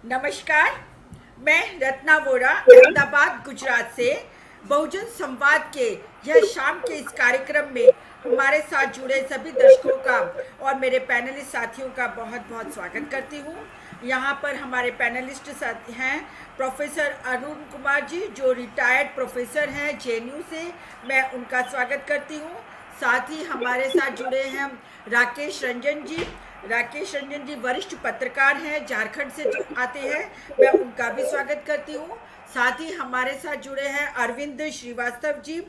नमस्कार। मैं रत्ना वोरा अहमदाबाद गुजरात से बहुजन संवाद के यह शाम के इस कार्यक्रम में हमारे साथ जुड़े सभी दर्शकों का और मेरे पैनलिस्ट साथियों का बहुत बहुत स्वागत करती हूँ। यहाँ पर हमारे पैनलिस्ट साथी हैं प्रोफेसर अरुण कुमार जी, जो रिटायर्ड प्रोफेसर हैं जेएनयू से। मैं उनका स्वागत करती हूँ। साथ ही हमारे साथ जुड़े हैं राकेश रंजन जी। राकेश रंजन जी वरिष्ठ पत्रकार हैं, झारखंड से आते हैं। मैं उनका भी स्वागत करती हूँ। साथ ही हमारे साथ जुड़े हैं अरविंद श्रीवास्तव जी।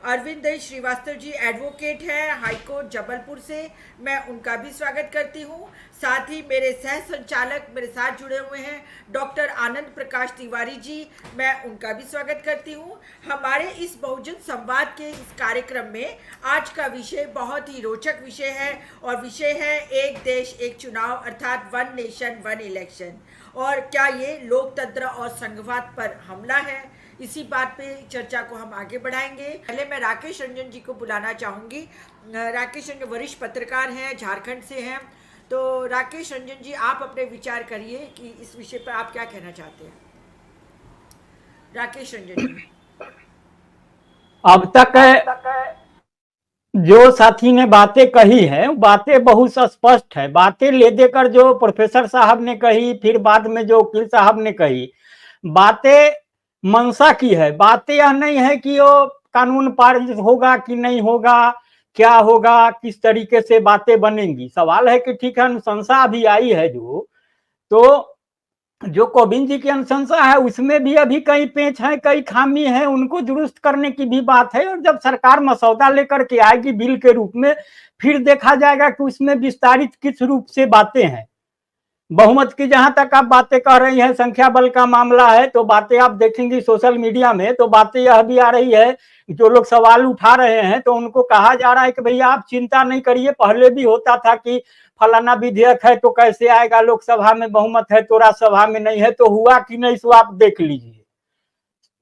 अरविंद श्रीवास्तव जी एडवोकेट हैं हाईकोर्ट जबलपुर से। मैं उनका भी स्वागत करती हूँ। साथ ही मेरे सह संचालक मेरे साथ जुड़े हुए हैं डॉक्टर आनंद प्रकाश तिवारी जी। मैं उनका भी स्वागत करती हूँ। हमारे इस बहुजन संवाद के इस कार्यक्रम में आज का विषय बहुत ही रोचक विषय है और विषय है एक देश एक चुनाव, अर्थात वन नेशन वन इलेक्शन। और क्या ये लोकतंत्र और संघवाद पर हमला है? इसी बात पे चर्चा को हम आगे बढ़ाएंगे। पहले मैं राकेश रंजन जी को बुलाना चाहूँगी। राकेश रंजन वरिष्ठ पत्रकार हैं, झारखंड से हैं। तो राकेश रंजन जी, आप अपने विचार करिए कि इस विषय पर आप क्या कहना चाहते हैं। राकेश रंजन जी। अब तक जो साथी ने बातें कही है, बातें बहुत स्पष्ट है। बातें ले देकर जो प्रोफेसर साहब ने कही, फिर बाद में जो वकील साहब ने कही, बातें मंशा की है। बातें यह नहीं है कि वो कानून पारित होगा कि नहीं होगा, क्या होगा, किस तरीके से बातें बनेंगी। सवाल है कि ठीक है, अनुशंसा अभी आई है जो कोविंद जी की अनुशंसा है, उसमें भी अभी कई पेच हैं, कई खामी है, उनको दुरुस्त करने की भी बात है। और जब सरकार मसौदा लेकर के आएगी बिल के रूप में, फिर देखा जाएगा कि उसमें विस्तारित किस रूप से बातें हैं। बहुमत की जहां तक आप बातें कह रही हैं, संख्या बल का मामला है, तो बातें आप देखेंगी सोशल मीडिया में, तो बातें यह भी आ रही है, जो लोग सवाल उठा रहे हैं तो उनको कहा जा रहा है कि भैया आप चिंता नहीं करिए, पहले भी होता था कि फलाना विधेयक है तो कैसे आएगा, लोकसभा में बहुमत है तो राज्यसभा में नहीं है, तो हुआ कि नहीं सो आप देख लीजिए।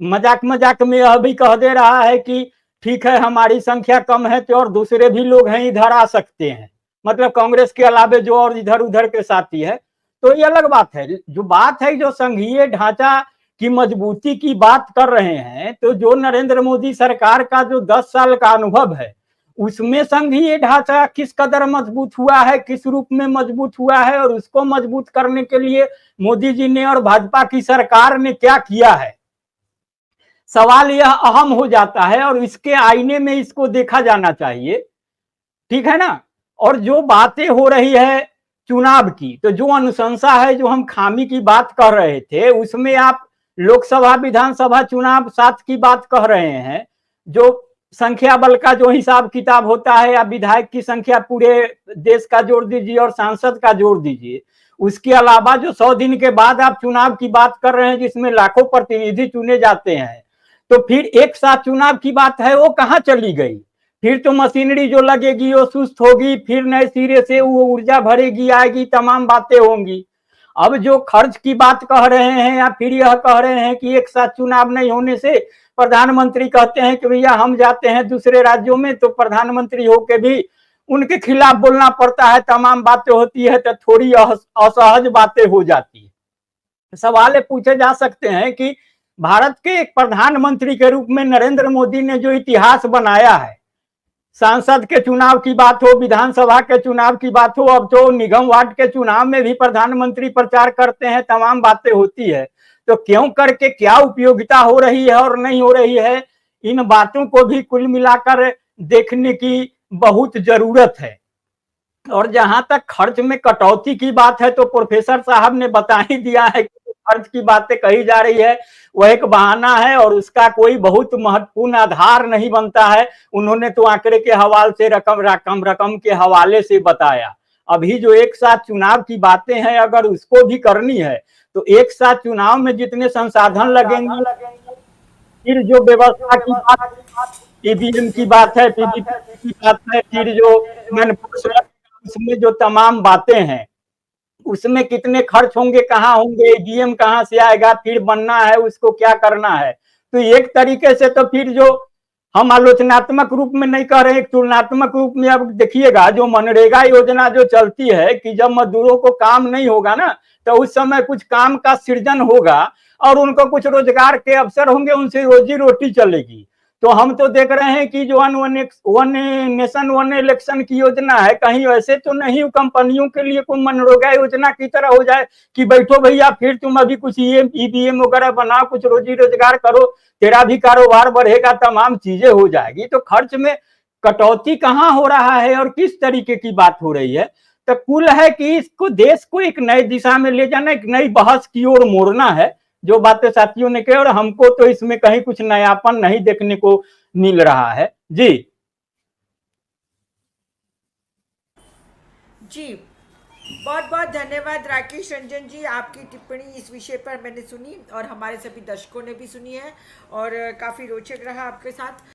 मजाक मजाक में यह भी कह दे रहा है कि ठीक है हमारी संख्या कम है तो और दूसरे भी लोग हैं इधर आ सकते हैं, मतलब कांग्रेस के अलावे जो और इधर उधर के साथी है। तो ये अलग बात है। जो बात है, जो संघीय ढांचा की मजबूती की बात कर रहे हैं, तो जो नरेंद्र मोदी सरकार का जो 10 साल का अनुभव है, उसमें संघीय ढांचा किस कदर मजबूत हुआ है, किस रूप में मजबूत हुआ है, और उसको मजबूत करने के लिए मोदी जी ने और भाजपा की सरकार ने क्या किया है, सवाल यह अहम हो जाता है। और इसके आईने में इसको देखा जाना चाहिए, ठीक है ना। और जो बातें हो रही है चुनाव की, तो जो अनुशंसा है, जो हम खामी की बात कर रहे थे, उसमें आप लोकसभा विधानसभा चुनाव 7 की बात कह रहे हैं। जो संख्या बल का जो हिसाब किताब होता है, या विधायक की संख्या पूरे देश का जोड़ दीजिए और सांसद का जोड़ दीजिए, उसके अलावा जो 100 दिन के बाद आप चुनाव की बात कर रहे हैं, जिसमें लाखों प्रतिनिधि चुने जाते हैं, तो फिर एक साथ चुनाव की बात है, वो कहाँ चली गई? फिर तो मशीनरी जो लगेगी वो सुस्त होगी, फिर नए सिरे से वो ऊर्जा भरेगी, आएगी, तमाम बातें होंगी। अब जो खर्च की बात कह रहे हैं, या फिर यह कह रहे हैं कि एक साथ चुनाव नहीं होने से प्रधानमंत्री कहते हैं कि भैया हम जाते हैं दूसरे राज्यों में, तो प्रधानमंत्री होके भी उनके खिलाफ बोलना पड़ता है, तमाम बातें होती है, तो थोड़ी असहज बातें हो जाती है। सवाल पूछे जा सकते हैं कि भारत के एक प्रधानमंत्री के रूप में नरेंद्र मोदी ने जो इतिहास बनाया है, सांसद के चुनाव की बात हो, विधानसभा के चुनाव की बात हो, अब तो निगम वार्ड के चुनाव में भी प्रधानमंत्री प्रचार करते हैं, तमाम बातें होती है, तो क्यों करके क्या उपयोगिता हो रही है और नहीं हो रही है, इन बातों को भी कुल मिलाकर देखने की बहुत जरूरत है। और जहां तक खर्च में कटौती की बात है, तो प्रोफेसर साहब ने बता ही दिया है कि खर्च की बातें कही जा रही है, वह एक बहाना है और उसका कोई बहुत महत्वपूर्ण आधार नहीं बनता है। उन्होंने तो आंकड़े के हवाले से रकम के हवाले से बताया। अभी जो एक साथ चुनाव की बातें हैं, अगर उसको भी करनी है, तो एक साथ चुनाव में जितने संसाधन लगेंगे, फिर जो व्यवस्था की बात, ईवीएम की बात है, पीवीसी की बात है, फिर जो मैन्युफैक्चरिंग, उसमें जो तमाम बातें हैं, उसमें कितने खर्च होंगे, कहाँ होंगे, ईवीएम कहाँ से आएगा, फिर बनना है उसको क्या करना है। तो एक तरीके से तो फिर जो हम आलोचनात्मक रूप में नहीं कह रहे, एक तुलनात्मक रूप में अब देखिएगा, जो मनरेगा योजना जो चलती है कि जब मजदूरों को काम नहीं होगा ना, तो उस समय कुछ काम का सृजन होगा और उनको कुछ रोजगार के अवसर होंगे, उनसे रोजी रोटी चलेगी। तो हम तो देख रहे हैं कि जो वन नेशन वन इलेक्शन की योजना है, कहीं ऐसे तो नहीं कंपनियों के लिए कोई मनरेगा योजना की तरह हो जाए कि बैठो भैया फिर तुम अभी कुछ ईवीएम वगैरह बनाओ, कुछ रोजी रोजगार करो, तेरा भी कारोबार बढ़ेगा, तमाम चीजें हो जाएगी। तो खर्च में कटौती कहाँ हो रहा है और किस तरीके की बात हो रही है? तो कुल है कि इसको देश को एक नई दिशा में ले जाना, एक नई बहस की ओर मोड़ना है, जो बातें साथियों ने कही। और हमको तो इसमें कहीं कुछ नयापन नहीं देखने को मिल रहा है। जी जी, बहुत बहुत धन्यवाद राकेश रंजन जी, आपकी टिप्पणी इस विषय पर मैंने सुनी और हमारे सभी दर्शकों ने भी सुनी है और काफ़ी रोचक रहा आपके साथ।